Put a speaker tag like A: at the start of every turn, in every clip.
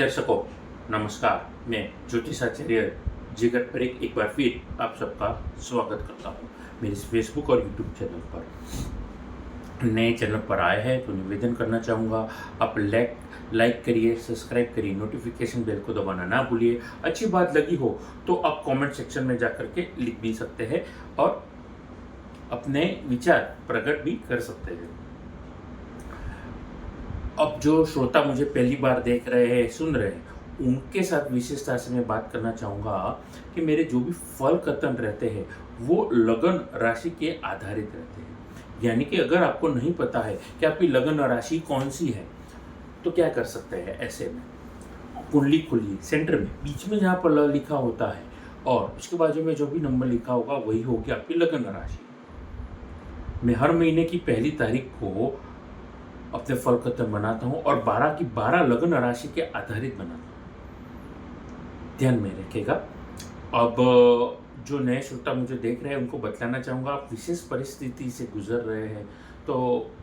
A: दर्शकों, नमस्कार। मैं ज्योतिषाचार्य जिगर पर एक बार फिर आप सबका स्वागत करता हूँ मेरे इस फेसबुक और यूट्यूब चैनल पर। नए चैनल पर आए हैं तो निवेदन करना चाहूँगा, आप लाइक करिए, सब्सक्राइब करिए, नोटिफिकेशन बेल को दबाना ना भूलिए। अच्छी बात लगी हो तो आप कमेंट सेक्शन में जा करके लिख भी सकते हैं और अपने विचार प्रकट भी कर सकते हैं। अब जो श्रोता मुझे पहली बार देख रहे हैं, सुन रहे हैं, उनके साथ विशेषता से मैं बात करना चाहूँगा कि मेरे जो भी फल कथन रहते हैं वो लगन राशि के आधारित रहते हैं। यानी कि अगर आपको नहीं पता है कि आपकी लगन राशि कौन सी है तो क्या कर सकते हैं। ऐसे में कुंडली खोलिए, सेंटर में बीच में जहाँ पर ल लिखा होता है और उसके बाजू में जो भी नंबर लिखा होगा वही होगी आपकी लगन राशि। मैं हर महीने की पहली तारीख को अपने फल कथन बनाता हूँ और 12 की 12 लगन राशि के आधारित बनाता हूँ। ध्यान में रखिएगा। अब जो नए श्रोता मुझे देख रहे हैं उनको बतलाना चाहूँगा, आप विशेष परिस्थिति से गुजर रहे हैं तो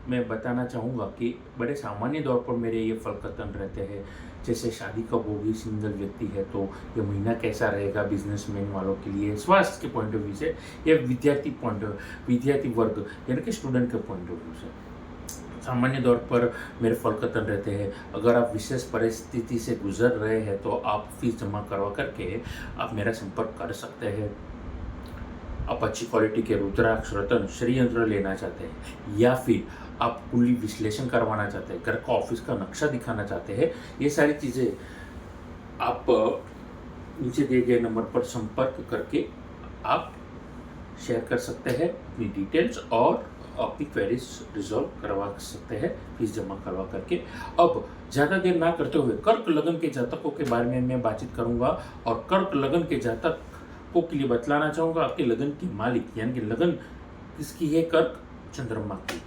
A: मैं बताना चाहूँगा कि बड़े सामान्य तौर पर मेरे ये फल कथन रहते हैं। जैसे शादी कब होगी, सिंगल व्यक्ति है तो ये महीना कैसा रहेगा बिजनेसमैन वालों के लिए, स्वास्थ्य के पॉइंट ऑफ व्यू से, या विद्यार्थी वर्ग यानी कि स्टूडेंट के पॉइंट ऑफ व्यू से सामान्य तौर पर मेरे फल कथन रहते हैं। अगर आप विशेष परिस्थिति से गुजर रहे हैं तो आप फीस जमा करवा करके आप मेरा संपर्क कर सकते हैं। आप अच्छी क्वालिटी के रुद्राक्ष, रत्न, श्री यंत्र लेना चाहते हैं या फिर आप कुंडली विश्लेषण करवाना चाहते हैं, घर का ऑफिस का नक्शा दिखाना चाहते हैं, ये सारी चीज़ें आप नीचे दिए गए नंबर पर संपर्क करके आप शेयर कर सकते हैं अपनी डिटेल्स और अपनी क्वेरीज रिजॉल्व करवा सकते हैं फीस जमा करवा करके। अब ज़्यादा देर ना करते हुए कर्क लगन के जातकों के बारे में मैं बातचीत करूंगा और कर्क लगन के जातकों के लिए बतलाना चाहूँगा आपके लगन की मालिक यानी कि लगन किसकी है, कर्क चंद्रमा की।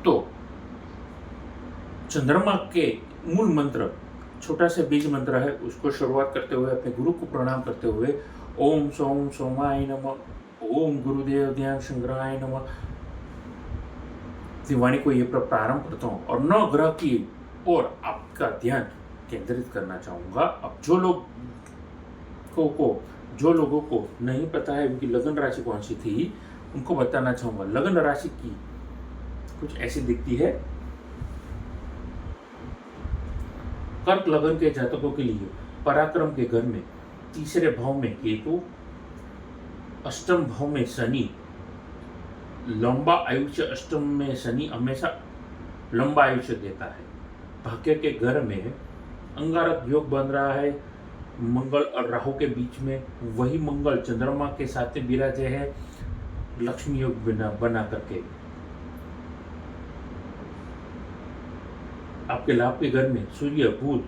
A: तो चंद्रमा के मूल मंत्र छोटा सा बीज मंत्र है, उसको शुरुआत करते हुए अपने गुरु को प्रणाम करते हुए ओम सोम सोमाय नमः, ओम गुरुदेव ध्यान संग्रहाय नमः वाणी को ये प्रारंभ करता हूँ और 9 ग्रह की ओर आपका ध्यान केंद्रित करना चाहूँगा। अब जो लोगों को नहीं पता है उनकी लगन राशि कौन सी थी उनको बताना चाहूँगा। लगन राशि की कुछ ऐसी दिखती है। कर्क लगन के जातकों के लिए पराक्रम के घर में तीसरे भाव में केतु, अष्टम भाव में शनि, लंबा आयुष्य। अष्टम में शनि हमेशा लंबा आयुष्य देता है। भाग्य के घर में अंगारक योग बन रहा है मंगल और राहु के बीच में, वही मंगल चंद्रमा के साथ में विराजे है लक्ष्मी योग बना करके। आपके लाभ के घर में सूर्य, बुध,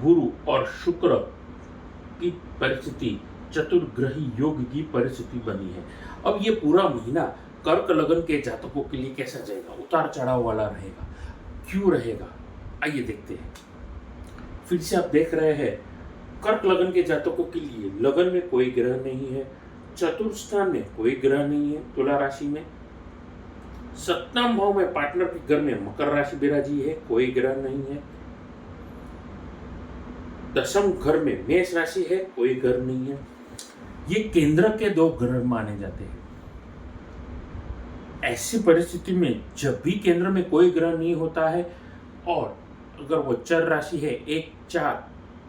A: गुरु और शुक्र की परिस्थिति, चतुर्ग्रही योग की परिस्थिति बनी है। अब ये पूरा महीना कर्क लगन के जातकों के लिए कैसा जाएगा, उतार चढ़ाव वाला रहेगा, क्यों रहेगा, आइए देखते हैं। फिर से आप देख रहे हैं कर्क लगन के जातकों के लिए लगन में कोई ग्रह नहीं है, चतुर्थ स्थान में कोई ग्रह नहीं है तुला राशि में, सप्तम भाव में पार्टनर के घर में मकर राशि विराजी है, कोई ग्रह नहीं है, दशम घर में मेष राशि है, कोई ग्रह नहीं है। ये केंद्र के 2 ग्रह माने जाते हैं। ऐसी परिस्थिति में जब भी केंद्र में कोई ग्रह नहीं होता है और अगर वो चर राशि है 1, 4,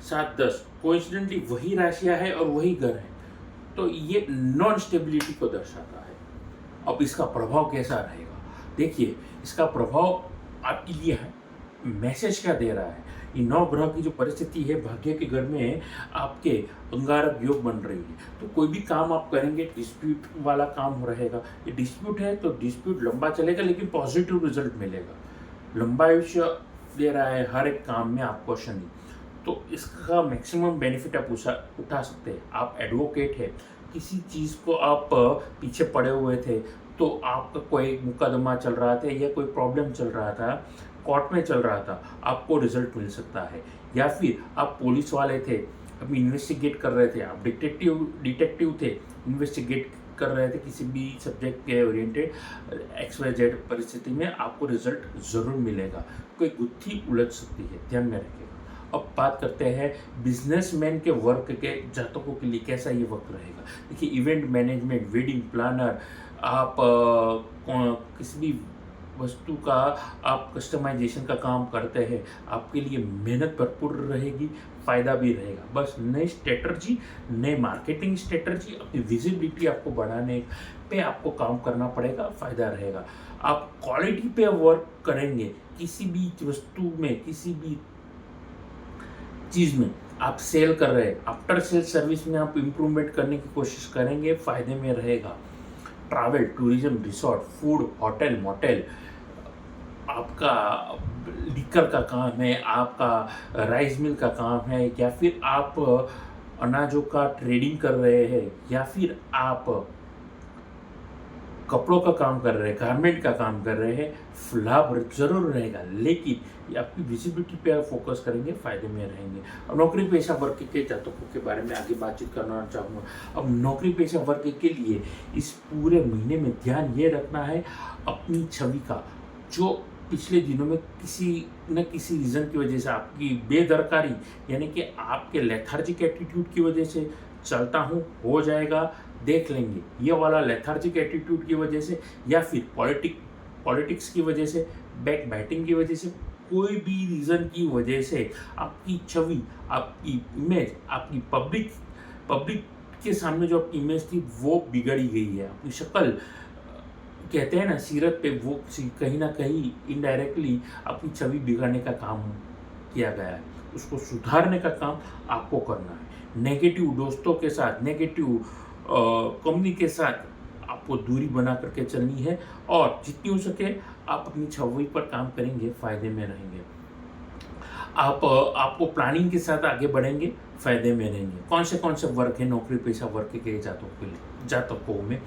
A: 7, 10 कोइंसिडेंटली वही राशियां है और वही ग्रह है तो ये नॉन स्टेबिलिटी को दर्शाता है। अब इसका प्रभाव कैसा रहेगा देखिए। इसका प्रभाव आपके लिए है, मैसेज क्या दे रहा है। ये 9 ग्रह की जो परिस्थिति है भाग्य के घर में आपके अंगारक योग बन रही है तो कोई भी काम आप करेंगे डिस्प्यूट वाला काम रहेगा। ये डिस्प्यूट है तो डिस्प्यूट लंबा चलेगा लेकिन पॉजिटिव रिजल्ट मिलेगा। लंबा आयुष्य दे रहा है हर एक काम में आपको शनि, तो इसका मैक्सिमम बेनिफिट आप उठा सकते हैं। आप एडवोकेट है, किसी चीज़ को आप पीछे पड़े हुए थे तो आपका कोई मुकदमा चल रहा था या कोई प्रॉब्लम चल रहा था, कोर्ट में चल रहा था, आपको रिजल्ट मिल सकता है। या फिर आप पुलिस वाले थे, अभी इन्वेस्टिगेट कर रहे थे, आप डिटेक्टिव थे, इन्वेस्टिगेट कर रहे थे किसी भी सब्जेक्ट के ओरिएंटेड XYZ परिस्थिति में आपको रिजल्ट ज़रूर मिलेगा। कोई गुत्थी उलझ सकती है, ध्यान में रखिएगा। अब बात करते हैं बिजनेसमैन के वर्क के जातकों के लिए कैसा ये वक्त रहेगा। देखिए, इवेंट मैनेजमेंट, वेडिंग प्लानर, आप किसी भी वस्तु का आप कस्टमाइजेशन का काम करते हैं, आपके लिए मेहनत भरपूर रहेगी, फ़ायदा भी रहेगा। बस नई स्ट्रेटर्जी, नए मार्केटिंग स्ट्रेटर्जी, अपनी विजिबिलिटी आपको बढ़ाने पे आपको काम करना पड़ेगा, फ़ायदा रहेगा। आप क्वालिटी पे वर्क करेंगे, किसी भी वस्तु में, किसी भी चीज़ में आप सेल कर रहे हैं, आफ्टर सेल सर्विस में आप इम्प्रूवमेंट करने की कोशिश करेंगे, फ़ायदे में रहेगा। Travel, tourism, resort, food, hotel, motel, आपका लिकर का काम है, आपका राइस मिल का काम है, या फिर आप अनाजों का ट्रेडिंग कर रहे हैं, या फिर आप कपड़ों का काम कर रहे हैं, गारमेंट का काम कर रहे हैं, लाभ जरूर रहेगा, लेकिन आपकी विजिबिलिटी पे आप फोकस करेंगे, फायदे में रहेंगे। अब नौकरी पेशा वर्ग के जातकों के बारे में आगे बातचीत करना चाहूँगा। अब नौकरी पेशा वर्ग के लिए इस पूरे महीने में ध्यान ये रखना है अपनी छवि का, जो पिछले दिनों में किसी न किसी रीज़न की वजह से आपकी बेदरकारी, यानी कि आपके लेथार्जिक एटीट्यूड की वजह से चलता हूँ, हो जाएगा, देख लेंगे, ये वाला लेथार्जिक एटीट्यूड की वजह से, या फिर पॉलिटिक्स की वजह से, बैक बैटिंग की वजह से, कोई भी रीज़न की वजह से आपकी छवि, आपकी इमेज, आपकी पब्लिक के सामने जो आपकी इमेज थी वो बिगड़ी गई है। आपकी शक्ल, कहते हैं ना, सीरत पे वो कहीं ना कहीं इनडायरेक्टली अपनी छवि बिगाड़ने का काम किया गया है। उसको सुधारने का काम आपको करना है। नेगेटिव दोस्तों के साथ, नेगेटिव कंपनी के साथ आपको दूरी बना करके चलनी है, और जितनी हो सके आप अपनी छवि पर काम करेंगे, फायदे में रहेंगे। आपको प्लानिंग के साथ आगे बढ़ेंगे, फायदे में रहेंगे। कौन से वर्ग है नौकरी पेशा वर्ग के जातकों में?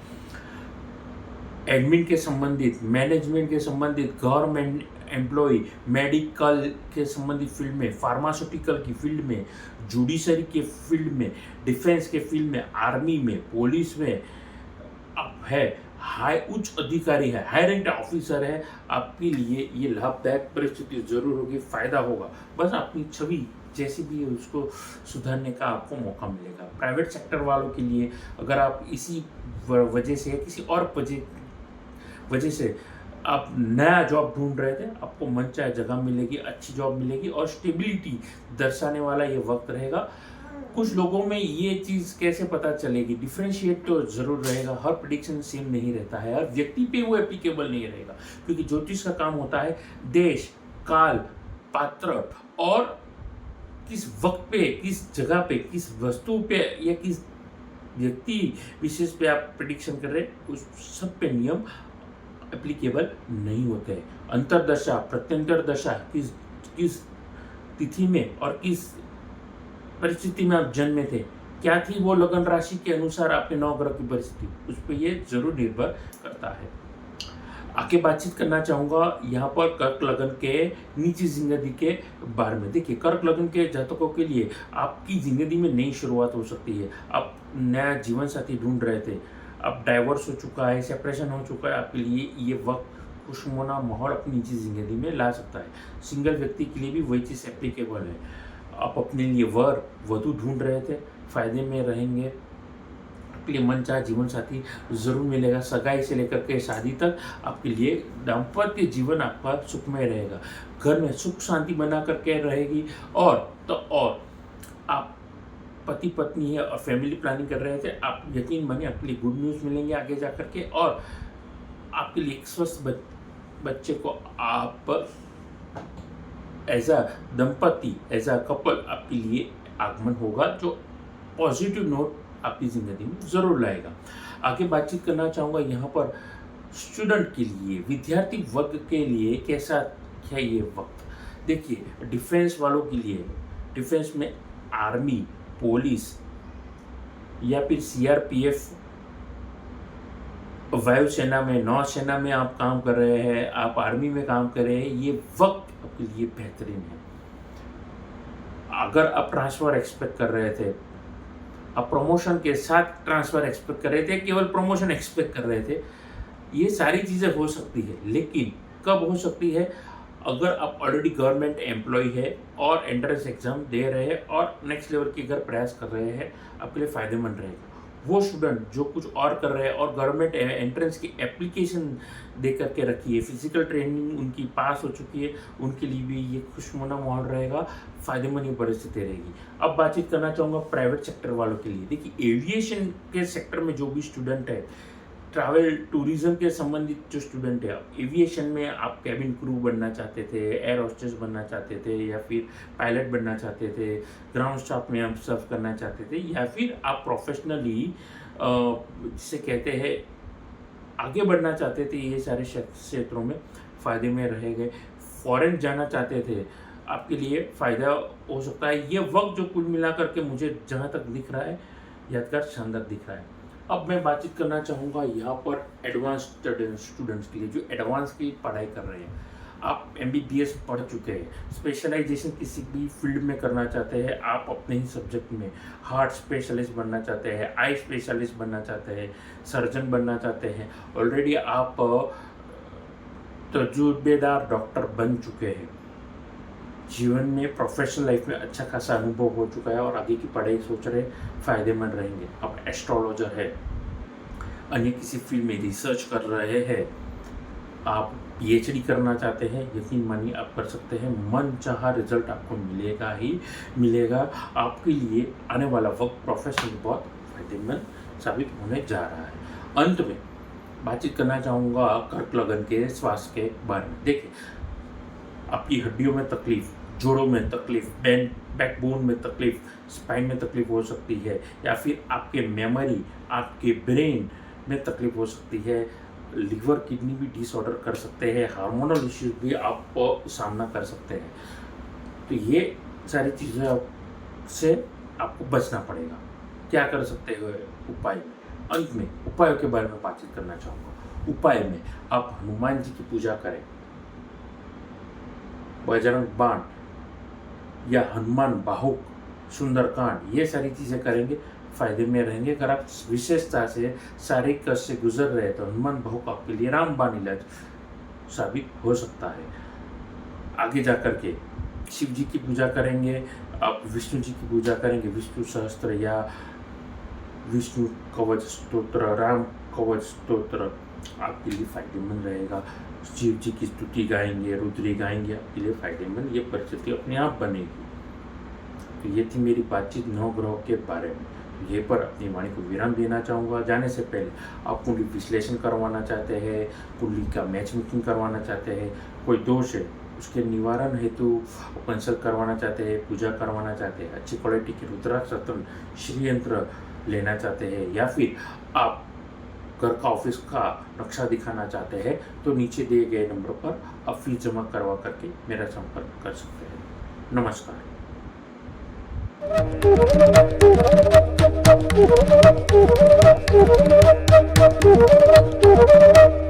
A: एडमिन के संबंधित, मैनेजमेंट के संबंधित, गवर्नमेंट एम्प्लॉय, मेडिकल के संबंधित फील्ड में, फार्मास्यूटिकल की फील्ड में, जुडिशरी के फील्ड में, डिफेंस के फील्ड में, आर्मी में, पुलिस में आप है, उच्च अधिकारी है, हाई रैंक ऑफिसर है, आपके लिए ये लाभदायक परिस्थिति जरूर होगी, फायदा होगा। बस अपनी छवि जैसी भी है उसको सुधारने का आपको मौका मिलेगा। प्राइवेट सेक्टर वालों के लिए अगर आप इसी वजह से या किसी और वजह से आप नया जॉब ढूंढ रहे थे, आपको मन चाहे जगह मिलेगी, अच्छी जॉब मिलेगी, और स्टेबिलिटी दर्शाने वाला ये वक्त रहेगा। कुछ लोगों में ये चीज़ कैसे पता चलेगी? डिफरेंशिएट तो जरूर रहेगा, हर प्रेडिक्शन सेम नहीं रहता है, हर व्यक्ति पे वो एप्लीकेबल नहीं रहेगा, क्योंकि ज्योतिष का काम होता है देश, काल, पात्र, और किस वक्त पे, किस जगह पे, किस वस्तु पे, या किस व्यक्ति विशेष पे आप प्रेडिक्शन कर रहे हैं, उस सब पे नियम एप्लीकेबल नहीं होते हैं। अंतरदशा, प्रत्यंतर दशा, किस तिथि में और किस परिस्थिति में आप जन्मे थे, क्या थी वो लगन राशि के अनुसार आपके 9 ग्रह की परिस्थिति, उस पर ये जरूर निर्भर करता है। आगे बातचीत करना चाहूँगा यहाँ पर कर्क लगन के निजी जिंदगी के बारे में। देखिए, कर्क लगन के जातकों के लिए आपकी जिंदगी में नई शुरुआत हो सकती है। आप नया जीवन साथी ढूंढ रहे थे, अब डाइवोर्स हो चुका है, सेपरेशन हो चुका है, आपके लिए ये वक्त खुशनुमा माहौल अपनी निजी जिंदगी में ला सकता है। सिंगल व्यक्ति के लिए भी वही चीज़ एप्लीकेबल है। आप अपने लिए वर वधू ढूंढ रहे थे, फायदे में रहेंगे, आपके लिए मन चाहे जीवन साथी जरूर मिलेगा। सगाई से लेकर के शादी तक आपके लिए दाम्पत्य जीवन आपका सुखमय रहेगा, घर में सुख शांति बना करके रहेगी। और आप पति पत्नी है और फैमिली प्लानिंग कर रहे थे, आप यकीन मानिए आपके लिए गुड न्यूज़ मिलेंगे आगे जा करके, और आपके लिए एक स्वस्थ बच्चे को आप एज अ दंपति, एज अ कपल आपके लिए आगमन होगा, जो पॉजिटिव नोट आपकी ज़िंदगी में ज़रूर लाएगा। आगे बातचीत करना चाहूँगा यहाँ पर स्टूडेंट के लिए, विद्यार्थी वर्ग के लिए कैसा है ये वक्त। देखिए, डिफेंस वालों के लिए, डिफेंस में आर्मी, पुलिस या फिर CRPF, वायुसेना में, नौसेना में आप काम कर रहे हैं, आप आर्मी में काम कर रहे हैं, ये वक्त आपके लिए बेहतरीन है। अगर आप ट्रांसफ़र एक्सपेक्ट कर रहे थे आप प्रमोशन के साथ ट्रांसफ़र एक्सपेक्ट कर रहे थे, केवल प्रमोशन एक्सपेक्ट कर रहे थे। ये सारी चीज़ें हो सकती है, लेकिन कब हो सकती है? अगर आप ऑलरेडी गवर्नमेंट एम्प्लॉय है और एंट्रेंस एग्ज़ाम दे रहे हैं और नेक्स्ट लेवल की अगर प्रयास कर रहे हैं, आपके लिए फ़ायदेमंद रहेगा। वो स्टूडेंट जो कुछ और कर रहे हैं और गवर्नमेंट एंट्रेंस की एप्लीकेशन दे करके रखी है, फिजिकल ट्रेनिंग उनकी पास हो चुकी है, उनके लिए भी ये खुशनुमा माहौल रहेगा, फ़ायदेमंद ये परिस्थिति रहेगी। अब बातचीत करना चाहूँगा प्राइवेट सेक्टर वालों के लिए। देखिए, एविएशन के सेक्टर में जो भी स्टूडेंट है, ट्रैवल टूरिज़्म के संबंधित जो स्टूडेंट है, एविएशन में आप कैबिन क्रू बनना चाहते थे, एयर होस्टेस बनना चाहते थे, या फिर पायलट बनना चाहते थे, ग्राउंड स्टाफ में आप सर्व करना चाहते थे, या फिर आप प्रोफेशनली जिसे कहते हैं आगे बढ़ना चाहते थे, ये सारे क्षेत्रों में फ़ायदे में रह गए। फॉरेन जाना चाहते थे, आपके लिए फ़ायदा हो सकता है। ये वक्त जो कुल मिला करके मुझे जहाँ तक दिख रहा है, यादगार शानदार दिख रहा है। अब मैं बातचीत करना चाहूँगा यहाँ पर एडवांस्ड स्टूडेंट्स के लिए, जो एडवांस की पढ़ाई कर रहे हैं। आप एमबीबीएस पढ़ चुके हैं, स्पेशलाइजेशन किसी भी फील्ड में करना चाहते हैं, आप अपने ही सब्जेक्ट में हार्ट स्पेशलिस्ट बनना चाहते हैं, आई स्पेशलिस्ट बनना चाहते हैं, सर्जन बनना चाहते हैं, ऑलरेडी आप तजुर्बेदार डॉक्टर बन चुके हैं, जीवन में प्रोफेशनल लाइफ में अच्छा खासा अनुभव हो चुका है और आगे की पढ़ाई सोच रहे, फ़ायदेमंद रहेंगे। आप एस्ट्रोलॉजर है, अन्य किसी फील्ड में रिसर्च कर रहे हैं, आप पीएचडी करना चाहते हैं, यकीन मानिए आप कर सकते हैं। मनचाहा रिजल्ट आपको मिलेगा ही मिलेगा। आपके लिए आने वाला वक्त प्रोफेशनल बहुत फायदेमंद साबित होने जा रहा है। अंत में बातचीत करना चाहूँगा कर्क लगन के स्वास्थ्य के बारे में। देखिए, आपकी हड्डियों में तकलीफ, जोड़ों में तकलीफ, बैकबोन में तकलीफ, स्पाइन में तकलीफ हो सकती है, या फिर आपके मेमोरी, आपके ब्रेन में तकलीफ हो सकती है, लिवर किडनी भी डिसऑर्डर कर सकते हैं, हार्मोनल इश्यूज भी आप सामना कर सकते हैं। तो ये सारी चीज़ें से आपको बचना पड़ेगा। क्या कर सकते हो उपाय में? अंत में उपायों के बारे में बातचीत करना चाहूँगा। उपाय में आप हनुमान जी की पूजा करें, बजरंग बाण या हनुमान बाहुक, सुंदरकांड, ये सारी चीज़ें करेंगे, फ़ायदे में रहेंगे। अगर आप विशेषता से शारीरिक कष्ट से गुजर रहे हैं तो हनुमान बाहुक आपके लिए रामबाण इलाज साबित हो सकता है। आगे जा कर के शिव जी की पूजा करेंगे, आप विष्णु जी की पूजा करेंगे, विष्णु सहस्त्र या विष्णु कवच स्तोत्र, राम कवच स्तोत्र आपके लिए फ़ायदेमंद रहेगा। शिव जी की स्तुति गाएंगे, रुद्री गाएंगे, आपके लिए फ़ायदेमंद ये परिस्थिति अपने आप बनेगी। तो ये थी मेरी बातचीत नवग्रह के बारे में। ये पर अपनी वाणी को विराम देना चाहूँगा। जाने से पहले आप कुंडली विश्लेषण करवाना चाहते हैं, कुंडली का मैच मेकिंग करवाना चाहते हैं, कोई दोष है उसके निवारण हेतु कंसल्ट करवाना चाहते हैं, पूजा करवाना चाहते हैं, अच्छी क्वालिटी के रुद्राक्ष रत्न श्री यंत्र लेना चाहते हैं, या फिर आप घर का ऑफिस का नक्शा दिखाना चाहते हैं, तो नीचे दिए गए नंबर पर आप फीस जमा करवा करके मेरा संपर्क कर सकते हैं। नमस्कार।
B: Thank you.